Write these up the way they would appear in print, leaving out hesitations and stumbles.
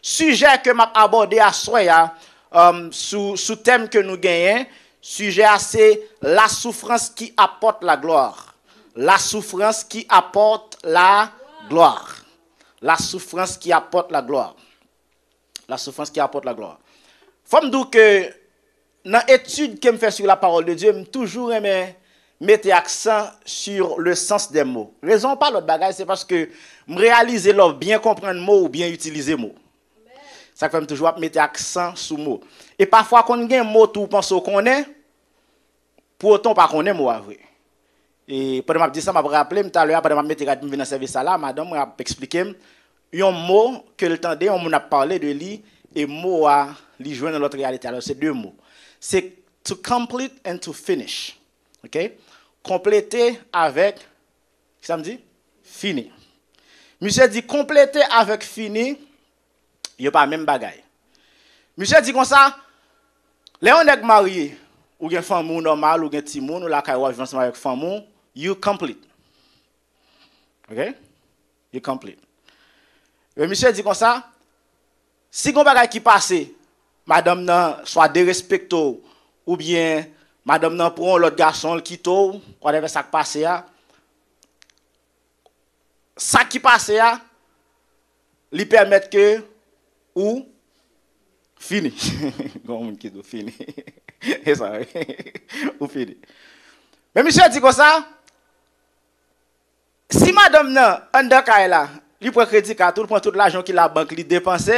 sujet que m'a abordé à soya sous thème que nous gagnons, sujet c'est la souffrance qui apporte la gloire. La souffrance qui apporte la gloire. La souffrance qui apporte la gloire. La souffrance qui apporte la gloire. Faut me dire que dans l'étude que je fais sur la parole de Dieu, je toujours aimé mettre accent sur le sens des mots. Raison pas l'autre bagage, c'est parce que je réalise l'autre bien comprendre mot ou bien utiliser mot. Ça fait toujours mettre accent sur mot. Et parfois quand on a un mot tout pense qu'on est, pour autant pas qu'on est mot vrai. Et pendant que je dis ça, je me rappelle tout à l'heure, pendant que je me dans le service là, madame m'a expliqué un mot que le temps on a parlé de lui et mot à lui joindre dans l'autre réalité. Alors c'est deux mots. C'est to complete and to finish. OK? Compléter avec, ça me dit? Fini. Monsieur dit compléter avec fini, il n'y a pas même bagaille. Monsieur dit comme ça, les on est marié, ou une femme normale, ou un petit monde, ou la caille ensemble avec femme, you complete. OK? You complete. Le monsieur dit comme ça, si on bagaille qui passe, madame nan soit dérespecto ou bien madame nan prend l'autre garçon qui quitte, whatever ça qui passe ya. Ça qui passe ya, lui permettre que ou fini. Comme qui dit fini. Et ça ou fini. Mais monsieur dit comme ça, si madame nan en dakay là, lui prend crédit carte, tout prend tout l'argent qu'il a banque, lui dépense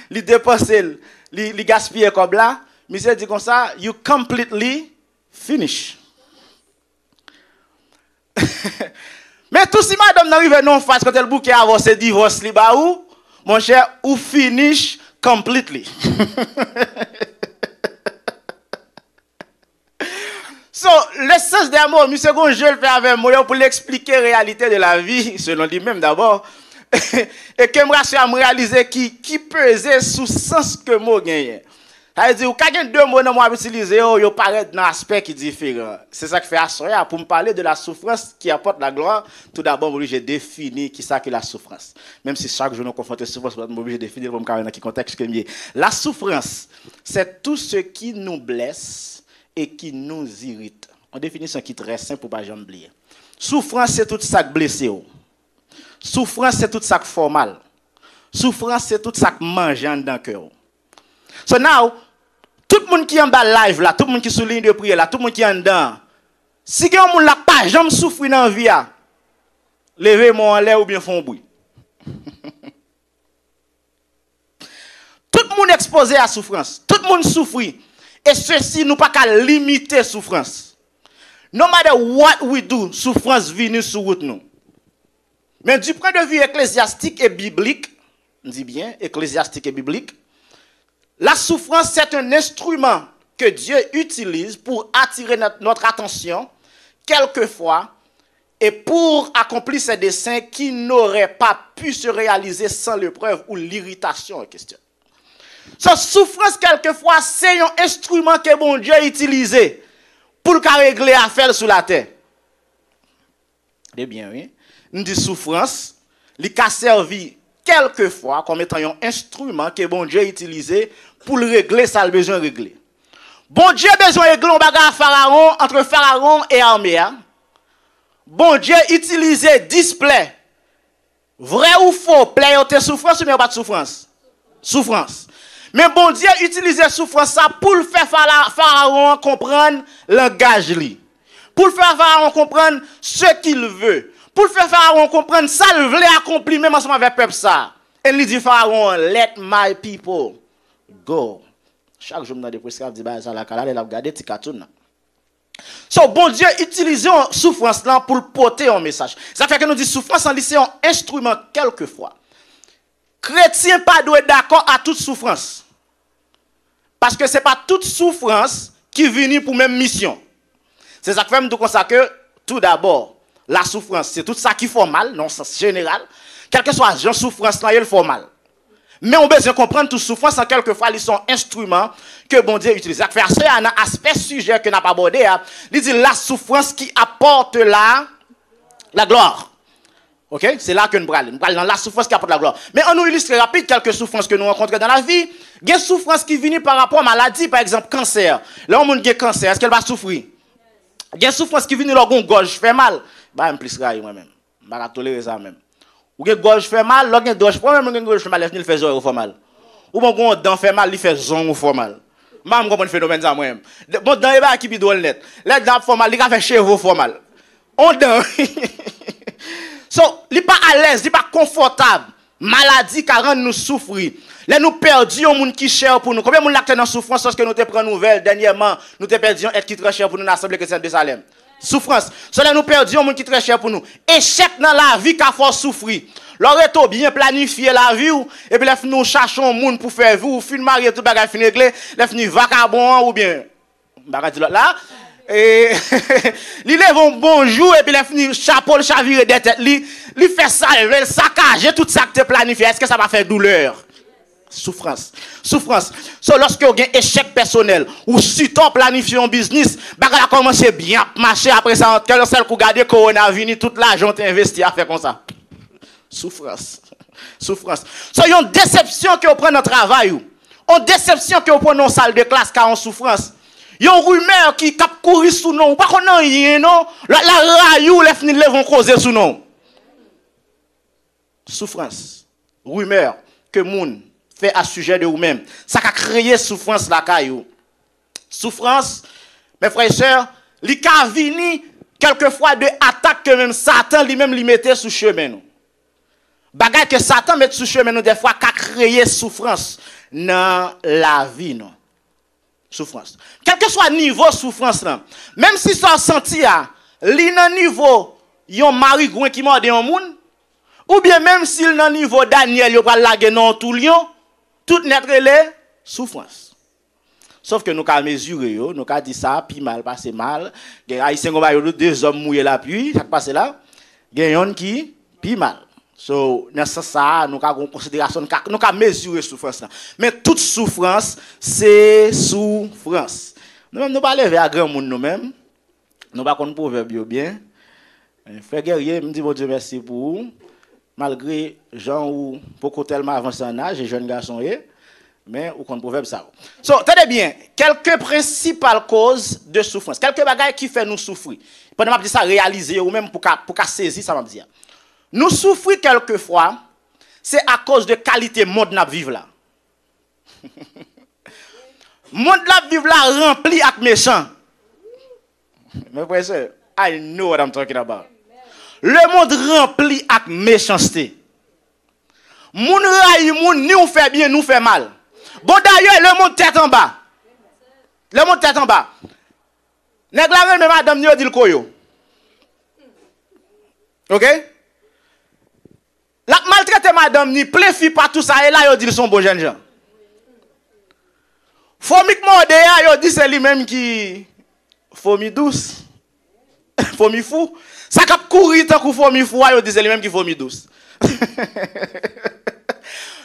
li dépense, li gaspille comme là, monsieur dit comme ça, you completely finish. Mais tout si madame n'arrive non face quand elle bouquet avant ce divorce li ba ou, mon cher, ou finish completely. So, l'essence des mots, monsieur Gonjel fait avec moi pour l'expliquer la réalité de la vie, selon lui-même d'abord. Et que je réaliser qui pesait sous sens que mot gagne. Ça veut dire que deux mots dans moi utiliser yo paraît dans aspect qui différent. C'est ça que fait assoya pour me parler de la souffrance qui apporte la gloire. Tout d'abord, j'ai défini qui ça que la souffrance. Même si chaque jour nous confrontons souffrance, je suis obligé de définir pour me carrément dans quel contexte que mieux. La souffrance, c'est tout ce qui nous blesse et qui nous irrite. En définition qui est très simple pour pas jamais oublier. Souffrance, c'est tout ça qui blesse. Souffrance, c'est tout ça qui fait mal. Souffrance, c'est tout ça qui mange dans le cœur. So now, tout le monde qui est en bas live là, tout le monde qui est sous ligne de prière là, tout le monde qui est en dedans, si quelqu'un n'a pas jamais souffrir dans la vie, levez-moi en l'air ou bien font bruit. Tout le monde est exposé à la souffrance. Tout le monde souffre. Et ceci, nous pas qu'à limiter la souffrance. No matter what we do, souffrance vient sur nous. Mais du point de vue ecclésiastique et biblique, on dit bien, ecclésiastique et biblique, la souffrance, c'est un instrument que Dieu utilise pour attirer notre attention, quelquefois, et pour accomplir ses desseins qui n'auraient pas pu se réaliser sans l'épreuve ou l'irritation en question. Cette souffrance, quelquefois, c'est un instrument que bon Dieu a utilisé pour régler l'affaire sur la terre. Eh bien, oui. Nous disons souffrance, il a servi quelquefois comme étant un instrument que bon Dieu a utilisé pour régler ça le besoin de régler. Bon Dieu a besoin de régler un bagage Pharaon entre Pharaon et armée. Bon Dieu a utilisé display. Vrai ou faux, play de souffrance ou bien pas de souffrance? Souffrance. Mais bon Dieu a utilisé souffrance ça pour faire Pharaon comprendre le langage li. Pour faire Pharaon comprendre ce qu'il veut. Pour faire Pharaon comprendre ça, il voulait accomplir même ensemble avec le peuple ça. Et il dit Pharaon, let my people go. Chaque jour, dans des prescriptions, il dit ça la calade, il a regardé petit cartoon. So, bon Dieu utilise une souffrance là pour porter un message. Ça fait que nous disons souffrance en lycée un instrument quelquefois. Chrétien pas doit être d'accord à toute souffrance. Parce que ce n'est pas toute souffrance qui vient pour même mission. C'est ça que fait comme ça que tout d'abord, la souffrance, c'est tout ça qui fait mal, dans le sens général. Quel que soit la souffrance, là, il fait mal. Mais on besoin comprendre toute souffrance, en quelquefois, ils sont instruments que bon Dieu utilise. Ça fait un aspect sujet que n'a pas abordé. Il dit la souffrance qui apporte la gloire. OK? C'est là que nous parlons. Nous parlons dans la souffrance qui apporte la gloire. Mais on nous illustre rapide quelques souffrances que nous rencontrons dans la vie. Il y a des souffrances qui viennent par rapport à la maladie, par exemple, cancer. Là, on a un cancer, est-ce qu'elle va souffrir? Il y a des souffrances qui viennent lorsqu'on gorge fait mal. Bah, je plus raille moi-même. Je vais tolérer ça même. Ou que gorge fait mal, lorsqu'on gorge fait mal, il fait zone ou fait mal. Ou bon, quand dent fait mal, il fait zone ou fait mal. Je comprends le phénomène ça moi-même. Bon, dans les bas qui bidon net. Les dents fait mal, il fait cheveux fait mal. On dent. So, il n'est pas à l'aise, il n'est pas confortable. Maladie qui rend nous souffrir. Là, nous perdons un monde qui est cher pour nous. Combien de monde qui est dans souffrance parce que nous te prenons nouvelle dernièrement, nous te perdions être qui est très cher pour nous dans l'Assemblée chrétienne de Salem. Souffrance. Cela nous perdons un monde qui est très cher pour nous. Échec dans la vie qui a fort souffrir. L'aurait bien planifié la vie et puis nous cherchons un monde pour faire vous, fin marié tout bagage fin réglé, là fini vagabond ou bien bagage là. Et il lève un bonjour et puis il a fini chapeau le chaviré des têtes il fait ça il saccage tout ça que tu planifié est-ce que ça va faire douleur souffrance so lorsque vous avez un échec personnel ou si tu planifié un business bagarre a commencé bien marcher après ça quel seul coup garder corona vini toute l'argent investi à faire comme ça souffrance so une déception que vous prenez dans le travail une déception que vous prenez en salle de classe car en souffrance. Il y a une rumeur qui cap courir sous nous. Pas qu'on a rien, non. La rayou, les fini vont causer sous nous. Souffrance. Rumeur que moun fait à sujet de vous-même. Ça a créé souffrance la caillou. Souffrance, mes frères et sœurs, li ka vini quelquefois de attaques que même Satan lui-même lui mettait sous chemin nous. Bagay que Satan met sous chemin nous des fois qu'a créé souffrance dans la vie non. Souffrance. Quel que soit le niveau de souffrance, là, même si ça senti à l'un niveau, yon mari qui m'a dit un monde, ou bien même si le niveau Daniel, yon va laguer non tout lion, tout net relais, souffrance. Sauf que nous avons mesuré, nous avons dit ça, puis mal, passé mal. Les Haïtiens ont deux hommes mouillés la pluie, ça passe là. Il y a un qui, puis mal. So, dans ça, nous avons une considération, nous avons mesuré souffrance. Mais toute souffrance, c'est souffrance. Nous-mêmes, nous ne parlons pas à grand monde nous-mêmes. Nous ne parlons pas de proverbe bien. Frère Guerrier, me dit, bon Dieu, merci pour vous. Malgré gens ou beaucoup tellement avancé en âge, et jeunes garçons, mais ou qu'on proverbe ça. So, tenez bien, quelques principales causes de souffrance, quelques bagages qui font nous souffrir. Pendant que je dis ça, réaliser ou même pour qu'à saisir, ça va me dire. Nous souffrons quelquefois, c'est à cause de qualité monde n'a vivre là. Monde n'a vivre là rempli avec méchants. Mes frères et sœurs, I know what I'm talking about. Le monde rempli avec méchanceté. Moun raille moun ni ou fait bien, nous fait mal. Bon d'ailleurs, le monde tête en bas. Le monde tête en bas. Nèg la même madame ni dit le koyo. OK? La maltraité madame ni plein fi pas tout ça et là yo dit son bon jeune gens. Fomi modéa yo dit c'est lui même qui fomi douce. Fomi fou. Ça cap courir tant que fomi fou yo dit c'est lui même qui fomi douce.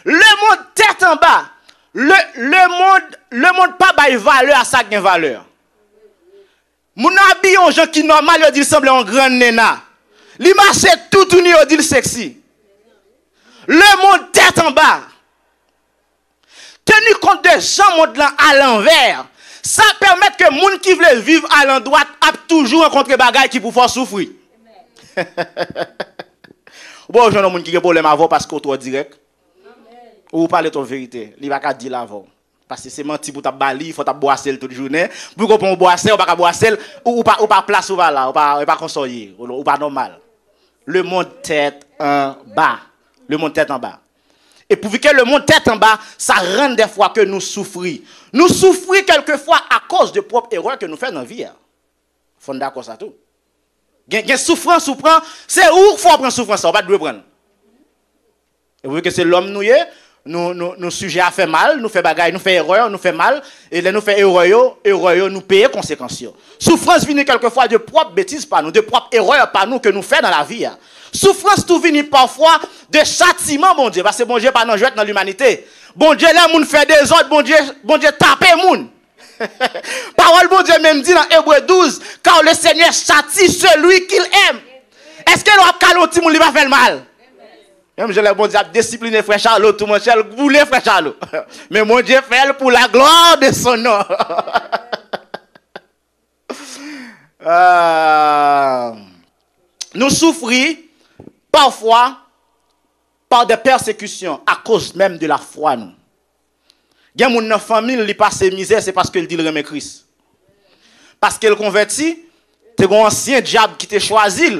Le monde tête en bas. Le monde pas bail valeur à ça gain valeur. Mon habillé un gens qui normal yo dit semble un grand nena. Li marche tout tourné yo dit sexy. Le monde tête en bas. Tenu compte de gens monde là à l'envers, ça permet que moun qui veut vivre à l'endroit a toujours rencontrer bagaille qui pour faire souffrir. Bon, je monde qui a problème avant parce que toi direct. Ou parler ton vérité, il va pas dire avant. Parce que c'est menti pour ta bali, il faut ta boisser toute journée. Pour qu'on peut boisser, on pas boisser ou pas place ou là, ou pas conseiller, ou pas normal. Le monde tête en bas. Le monde tête en bas. Et pour que le monde tête en bas, ça rend des fois que nous souffrons. Nous souffrons quelquefois à cause de propres erreurs que nous faisons dans la vie. Il faut d'accord ça tout. Il y a souffrance ou prend, c'est où il faut prendre souffrance, on va pas prendre. Et vous voyez que c'est l'homme nous sujet à faire mal, nous fait bagaille, nous fait erreur, nous fait mal, et là nous fait erreur, nous payer conséquences. Souffrance vient quelquefois de propres bêtises par nous, de propres erreurs par nous que nous faisons dans la vie. Souffrance tout vient parfois de châtiment, bon Dieu, parce que bon Dieu pas non jouet dans l'humanité. Bon Dieu là moun fait des autres, bon Dieu tape moun. Parole bon Dieu même dit dans Hébreux 12, car le Seigneur châtie celui qu'il aime. Est-ce que l'on a caloti moun li va faire mal? Même je l'ai bon Dieu discipliné frère Charlot, tout mon cher voulait frère Charlot. Mais mon Dieu fait pour la gloire de son nom. Nous souffrons parfois par des persécutions à cause même de la foi nous. Il y a mon famille qui passe misère, c'est parce qu'il dit le remet Christ. Parce qu'il converti, c'est un ancien diable qui t'a choisi.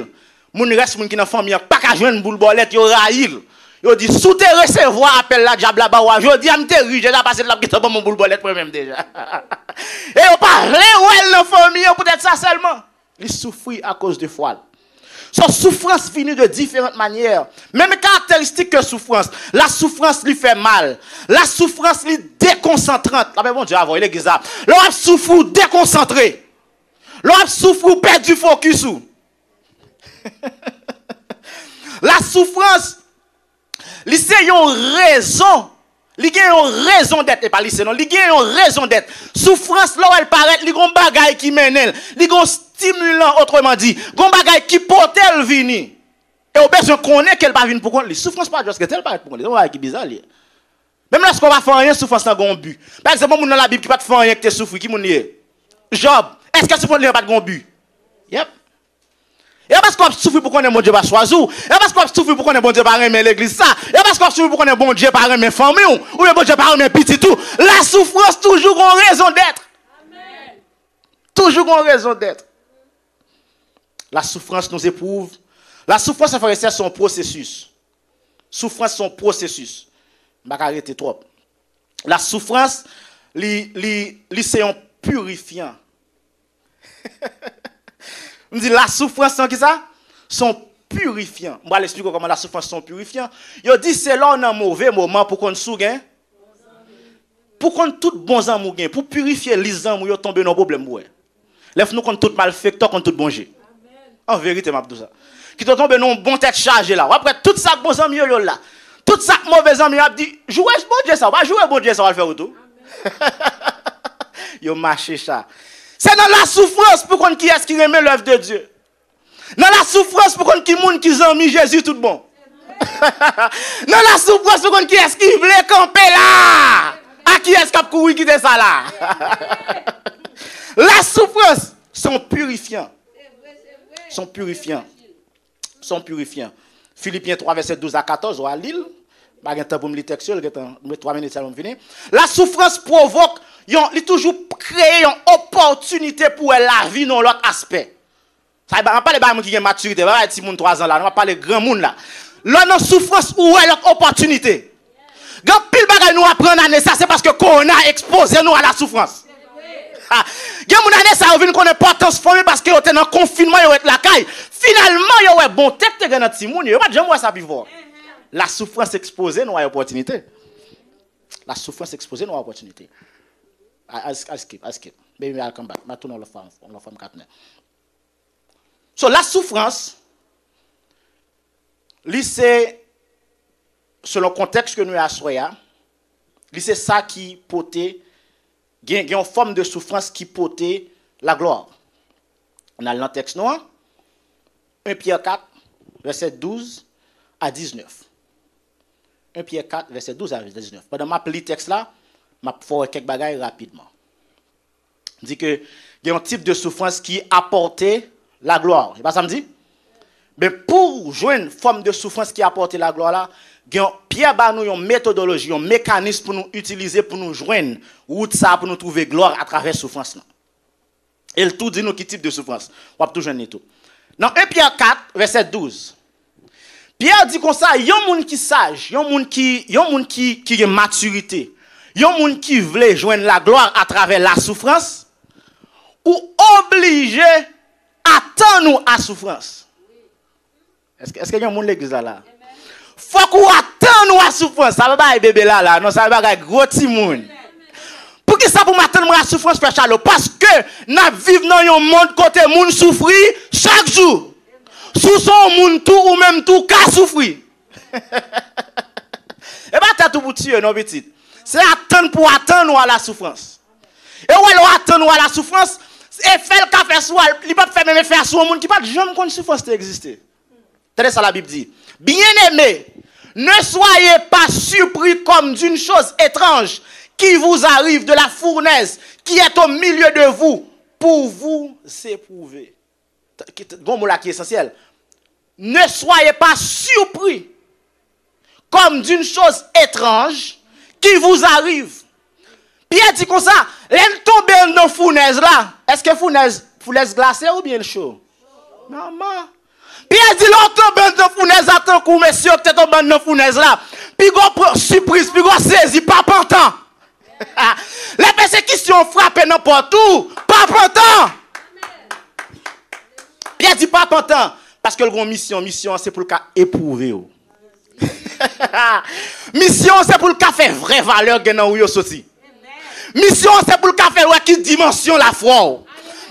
Moun reste moun qui dans famille pas ka joindre boule bolette yo raïl. Yo dit sous te recevoir appel la diable là bas. Je dis am te riche déjà passé là qui tombe mon boule bolette pour même déjà. Et on parle ouais dans famille peut-être ça seulement. Il souffre à cause de foi. Son souffrance finit de différentes manières. Même caractéristique que souffrance. La souffrance lui fait mal. La souffrance lui déconcentrante. Ah ben bon Dieu avant l'église là. L'on souffre déconcentré. L'on souffre perd du focus. La souffrance, c'est une raison. Il y a une raison d'être, et pas lycée, non. Il y a une raison d'être. Souffrance, là où elle paraît, il y a un bagage qui mène elle. Il y a un stimulant, autrement dit. Il y a un bagage qui porte elle venir. Et au besoin qu'on connaît qu'elle va venir pour qu'on les souffrance pas juste que elle paraît pour qu'on les. C'est un bagage qui bizarre. Même lorsqu'on va faire rien, souffrance n'a pas un but. Par exemple, mon dans la Bible qui va te faire rien que tu souffres, qui mon lié? Job, est-ce que souffrance n'a pas de but? Yep. Et parce qu'on souffre pour qu'on ait bon Dieu pas choisir. Et parce qu'on souffre pour qu'on ait bon Dieu pas aimer l'église ça. Et parce qu'on souffre pour qu'on ait bon Dieu pas aimer famille ou bon Dieu pas aimer petit tout. La souffrance toujours une raison d'être. Amen. Toujours une raison d'être. La souffrance nous éprouve. La souffrance c'est son processus. Souffrance son processus. Je vais arrêter trop. La souffrance c'est un purifiant. On dit la souffrance sont qui ça? Sont purifiants. On va l'expliquer comment la souffrance sont purifiants. Il dit c'est là on a un mauvais moment pour qu'on sougain. Pour qu'on tout bon amour gain, pour purifier les amours yo tomber dans problème ouais. Lève nous contre tout malfecteur contre tout bon Dieu. En vérité m'a dit ça. Qui tombe dans bon tête chargé là. Après tout ça bon amour yo là. Tout ça mauvais amour a dit jouer bon Dieu ça, va jouer bon Dieu ça va le faire tout. Yo marché ça. C'est dans la souffrance pour qu'on qui est-ce qui remet l'œuvre de Dieu. Dans la souffrance pour qu'on qui monde qui ont mis Jésus tout bon. Dans la souffrance pour qu'on qui est-ce qui veut camper là. À qui est-ce qui a couru quitter ça là. La souffrance sont purifiants. Sont purifiants. Sont purifiants. Philippiens 3 verset 12 à 14 ou à Lille. Pas de temps pour me lire texte, il y a 3 minutes ça va venir. La souffrance provoque il toujours créer une opportunité pour la vie dans l'autre aspect. Ça va pas les gens qui ont maturité, va pas petit monde 3 ans là, on va pas les grands monde là. Là dans souffrance où est l'autre opportunité. Quand pile bagay nous apprendre année ça c'est parce que qu'on a exposé nous à la souffrance. Gen moun année ça vinn connaît importance famille parce que on était dans confinement yo être la caille. Finalement yo ouais bon tête te dans petit monde, yo pas jamais ça vivre. La souffrance exposée nous à opportunité. La souffrance exposée nous à opportunité. I skip. Maybe I'll come back. Ma tourne la femme 4. So la souffrance, c'est selon le contexte que nous avons, c'est ça qui potait, il y a une forme de souffrance qui potait la gloire. On a le texte noir, 1 Pierre 4, verset 12 à 19. 1 Pierre 4, verset 12 à 19. Pendant ma pli texte là, je vais faire quelques bagailles rapidement. Je dis que il y a un type de souffrance qui apportait la gloire. C'est pas ça me dit? Mais pour joindre une forme de souffrance qui apportait la gloire là, Pierre ba nous une méthodologie, un mécanisme pour nous utiliser pour nous joindre route ça pour nous trouver gloire à travers souffrance là. Et le tout dit nous qui type de souffrance. On va tout joindre tout. Dans 1 Pierre 4 verset 12. Pierre dit comme ça, il y a un monde qui sage, il y a un monde qui a maturité. Il y a un monde qui veut joindre la gloire à travers la souffrance ou obligé à attendre à souffrance. Est-ce qu'il y a un monde l'église là? Faut qu'on attende à souffrance. Ça va pas bébé là, non ça va pas gros petit monde. Pour qui ça pour m'attendre à souffrance frère Charles? Parce que nous vivons dans un monde côté monde souffrir chaque jour. Sous son monde tout ou même tout qu'à souffrir. Et pas t'as tout pour tuer non petit. C'est attendre pour attendre à la souffrance. Et où elle attendre à la souffrance et fait le café soit il pas faire même faire sur un monde qui pas jamais connaît souffrance exister. Tenez ça la Bible dit. Bien-aimés, ne soyez pas surpris comme d'une chose étrange qui vous arrive de la fournaise qui est au milieu de vous pour vous éprouver. Bon mot là qui est essentiel. Ne soyez pas surpris comme d'une chose étrange qui vous arrive. Pierre dit comme ça, l'aime tomber dans la fournaise là. Est-ce que fournaise glacée ou bien chaud? Maman. Pierre dit, l'on tombe dans la fournaise, attends qu'on monsieur, peut-être tombe dans la fournaise là. Puis on surprise, puis on saisit, pas pantant. Les persécutions frappent n'importe où, pas pantant. Pierre dit pas pantant. Parce que le mission c'est pour le cas éprouver. Mission c'est pour le cas faire vraie valeur dans où yo sorti. Mission c'est pour le cas faire qui dimension la foi.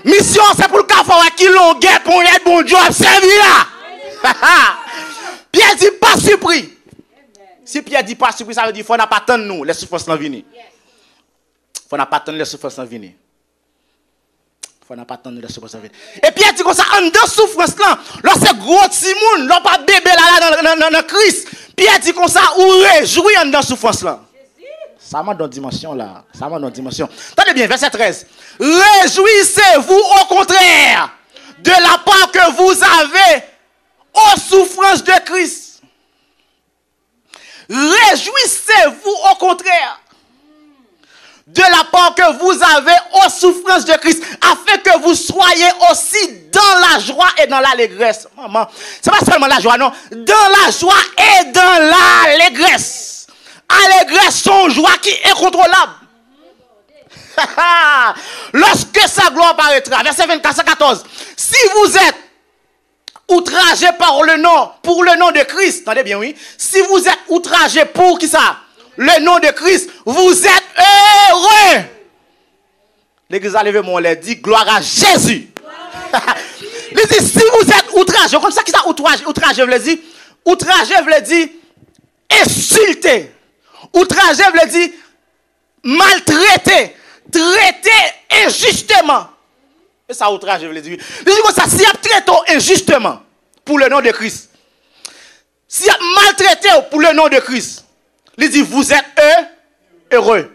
Mission c'est pour le cas faire qui longueur pour être bon Dieu servi là. Pierre dit pas surpris. Si Pierre dit pas surpris, ça veut dire faut n'a pas attendre nous les souffrances sont venir. Faut n'a pas attendre les souffrances sont venir. Faut n'a pas attendre les souffrances venir. Et Pierre dit comme ça en dedans souffrance là, lorsque gros Simon, l'on pas bébé là dans Christ. Pierre dit comme ça ou réjouir en dedans souffrance là. Ça m'a dans dimension là, ça m'a dans dimension. Attendez bien verset 13. Réjouissez-vous au contraire de la part que vous avez aux souffrances de Christ. Réjouissez-vous au contraire de la part que vous avez aux souffrances de Christ, afin que vous soyez aussi dans la joie et dans l'allégresse. Maman, c'est pas seulement la joie, non. Dans la joie et dans l'allégresse. Allégresse, son joie qui est incontrôlable. Lorsque sa gloire paraîtra, verset 24-14, si vous êtes outragé pour le nom de Christ, attendez bien, oui. Si vous êtes outragé pour qui ça? Le nom de Christ, vous êtes heureux. L'église a levé mon lait, dit gloire à Jésus. Il dit si vous êtes outragé, comme ça qui ça outragé, veut dire, outragé veut dire insulté. Outragé veut dire maltraité, traité injustement. Et ça outragé veut dire. Il dit comme ça, si vous êtes traité injustement pour le nom de Christ, si vous êtes maltraité pour le nom de Christ, il dit, vous êtes heureux.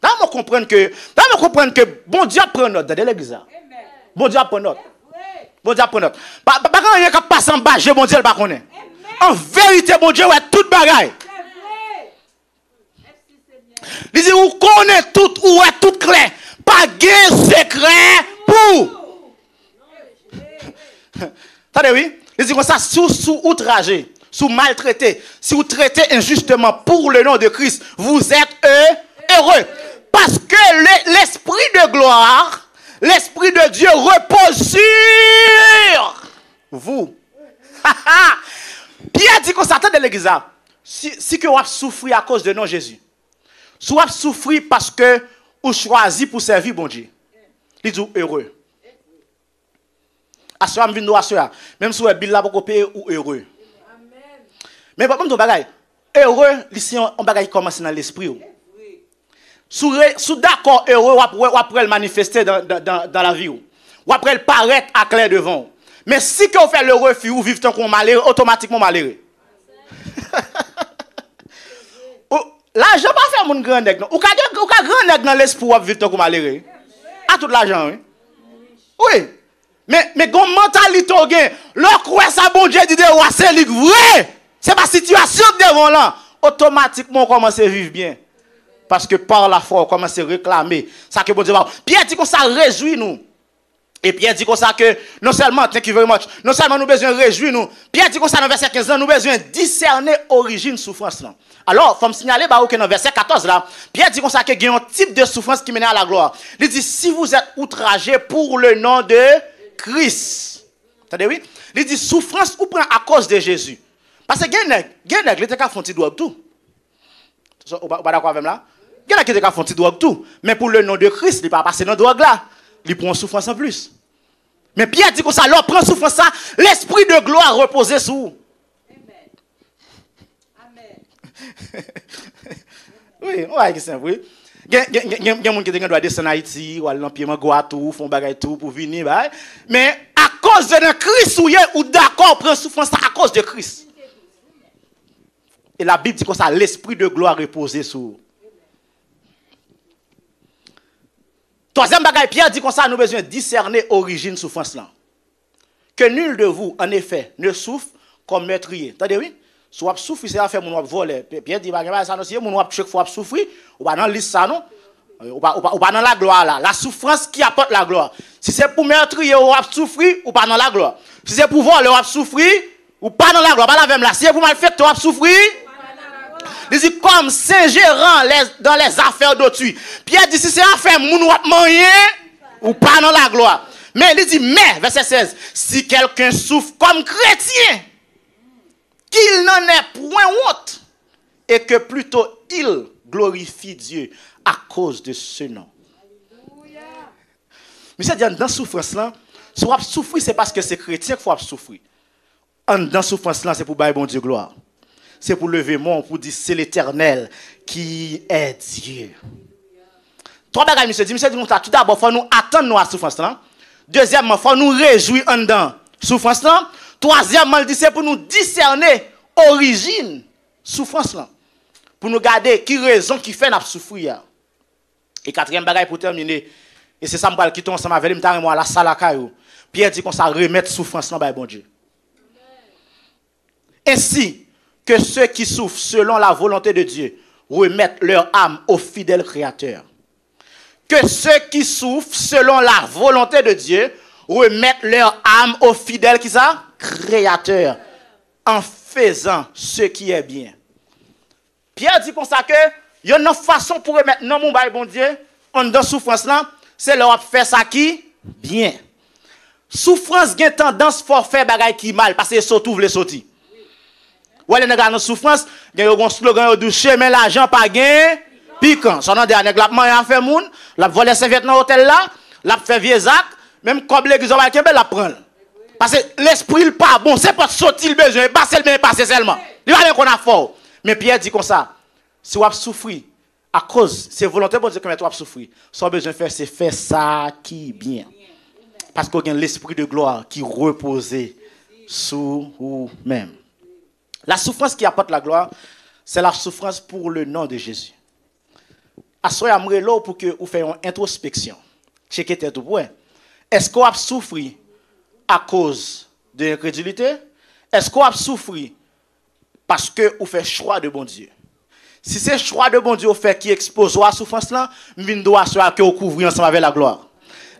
Là, on comprend que bon Dieu prend note dans l'église. Bon Dieu prend note. Bon Dieu prend note. Pas quand il y a qui passe en bas, bon Dieu ne pas connaît. En vérité, bon Dieu est tout bagaille. Il dit, vous connaissez tout, ou est tout clair. Pas de secret pour. Attendez, oui. Il dit comme ça, sous outragé. Si vous maltraitez, si vous traitez injustement pour le nom de Christ, vous êtes heureux. Parce que l'esprit de gloire, l'esprit de Dieu repose sur vous. Pierre dit qu'on s'attend de l'église. Si que vous souffrez à cause de nom Jésus, si vous souffrez parce que vous choisissez pour servir bon Dieu, il dit heureux. À ce moment-là, même si vous êtes là pour payer ou heureux. Mais par contre, heureux, ici, on va commencer dans l'esprit. Sous d'accord, heureux, ou après le manifester dans la vie. Ou après le paraître à clair devant. Mais si vous faites l'heureux, ou vivre tant qu'on malheureux, automatiquement malheureux. L'argent pas faire mon grand nègre. Ou ka grand nègre dans l'esprit, ou vivre tant qu'on malheureux. À tout l'argent, oui. Oui. Mais comme mentalité, le quoi ça, bon Dieu dit, c'est vrai. C'est ma situation devant là. Automatiquement, on commence à vivre bien. Parce que par la foi, on commence à réclamer. Ça que bon Dieu va. Pierre dit qu'on ça réjouit nous. Et Pierre dit comme ça que non seulement, thank you very much, non seulement nous besoin réjouir nous. Pierre dit comme ça dans verset 15 là, nous besoin discerner origine souffrance là. Alors, il faut me signaler que dans verset 14 là, Pierre dit comme ça qu'il y a un type de souffrance qui mène à la gloire. Il dit si vous êtes outragé pour le nom de Christ. Attendez oui? Il dit souffrance ou prend à cause de Jésus. Parce que Genek, il était qu'à faire un petit drogue tout. Vous pas d'accord avec là? Genek était qu'à faire un petit drogue tout. Mais pour le nom de Christ, il ne pas passer dans drogue là. Il prend souffrance en plus. Mais Pierre dit que ça, alors prend souffrance ça, l'esprit de gloire reposé sur vous. Amen. Oui, on va dire ça, oui. Il y a des gens qui doivent descendre en Haïti, ou aller dans Pied-Mangoua, tout, font bagay tout pour venir. Mais à cause de Christ, ou d'accord, prend souffrance à cause de Christ. Et la Bible dit comme ça, l'esprit de gloire reposé sur vous. Troisième bagay, Pierre dit comme ça, nous avons besoin de discerner l'origine de souffrance là. Que nul de vous, en effet, ne souffre comme meurtrier. Attendez, oui? Soit souffrir, c'est à faire mon voler. Pierre dit, ça non, c'est mon chaque fois souffrir, ou pas dans la liste ça non? Ou pas dans la gloire là. La souffrance qui apporte la gloire. Si c'est pour meurtrier, ou pas souffrir, ou pas dans la gloire. Si c'est pour voler, ou pas souffrir, ou pas dans la gloire. Pas la même là. Si c'est pour malfaiteur, ou pas souffrir. Il dit comme Saint-Gérant dans les affaires d'autrui. Pierre dit si c'est affaire moun ou moyen ou pas dans la gloire. Mais il dit mais verset 16, si quelqu'un souffre comme chrétien, qu'il n'en ait point honte et que plutôt il glorifie Dieu à cause de ce nom. Mais ça dit dans souffrance là, si on souffrir c'est parce que c'est chrétien qu'il faut souffrir. Dans souffrance là c'est pour bailler bon Dieu gloire. C'est pour lever mon, pour dire c'est l'Éternel qui est Dieu. Trois bagages, monsieur dit, tout d'abord, il faut nous attendre à la souffrance là. Deuxièmement, il faut nous réjouir en dedans souffrance là. Troisièmement, il dit c'est pour nous discerner l'origine souffrance là. Pour nous garder qui raison qui fait nous souffrir. Et quatrième bagage pour terminer, et c'est ça que je quitte ensemble avec lui, à la salle à Caillou. Pierre dit qu'on s'en remettre souffrance là, bon Dieu. Ainsi, que ceux qui souffrent selon la volonté de Dieu remettent leur âme au fidèle Créateur. Que ceux qui souffrent selon la volonté de Dieu remettent leur âme au fidèle qui ça? Créateur. En faisant ce qui est bien. Pierre dit comme ça que il y a une façon pour remettre non mon bail bon Dieu en dans souffrance là, c'est leur faire ça qui bien. Souffrance gain tendance pour faire bagay qui mal parce que ça trouve les sorties. Ou les nèg dans souffrance, il y a un slogan de chemin l'argent pas gain piquant. Son dernier nèg la manger fait moun, la voler serviette dans hôtel là, la fait vieux sac, même comme l'église va kembe la prend. Parce que l'esprit il pas bon, c'est pas sortir le besoin, passer le bien passer seulement. Il va qu'on a fort. Mais Pierre dit comme ça, si vous souffrir à cause c'est volonté bon Dieu que vous souffrir, sans besoin faire c'est faire ça qui bien. Parce qu'il y a l'esprit de gloire qui repose sur vous-même. La souffrance qui apporte la gloire, c'est la souffrance pour le nom de Jésus. Assoyez amré là pour que vous fassiez une introspection. Checkez tout pour. Est-ce qu'on a souffert à cause de l'incrédulité? Est-ce qu'on a souffert parce que vous faites choix de bon Dieu? Si c'est choix de bon Dieu fait qui expose la souffrance là, vous doit assurer que vous couvrez ensemble avec la gloire.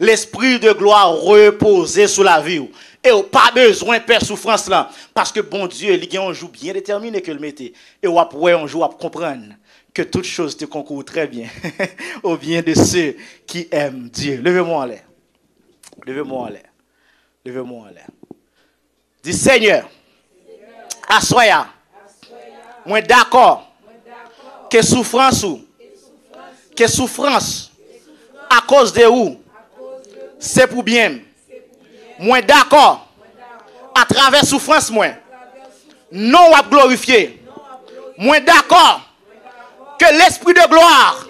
L'esprit de gloire reposer sur la vie. Et vous pas besoin de faire souffrance là. Parce que bon Dieu, il y a un jour bien déterminé que le mettez. Et vous après un jour à comprendre que toute chose te concourt très bien. Au bien de ceux qui aiment Dieu. Levez-moi en l'air. Levez-moi en l'air. Levez-moi en l'air. Dis Seigneur, assoyez. Moi d'accord. Que souffrance à cause de vous, c'est pour bien. Moi d'accord. À travers souffrance, moi. Non à glorifier. Moi d'accord. Que l'esprit de gloire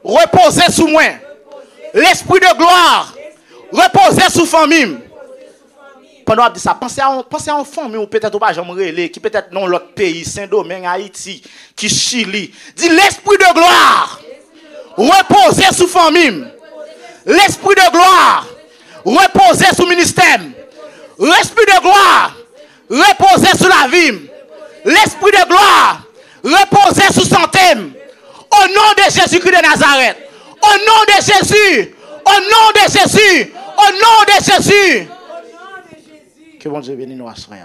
repose sur moi. L'esprit de gloire repose sur famille. Pendant que ça, pensez à une famille ou peut-être pas jamais qui peut-être dans l'autre pays, Saint-Domingue, Haïti, qui Chili. Dit l'esprit de gloire repose sur famille. L'esprit de gloire repose sur ministère. L'esprit de gloire repose sur la vie. L'esprit de gloire repose sur santé. Au nom de Jésus-Christ de Nazareth. Au nom de Jésus. Au nom de Jésus. Au nom de Jésus. Que bon Dieu bénisse nous à ce soir.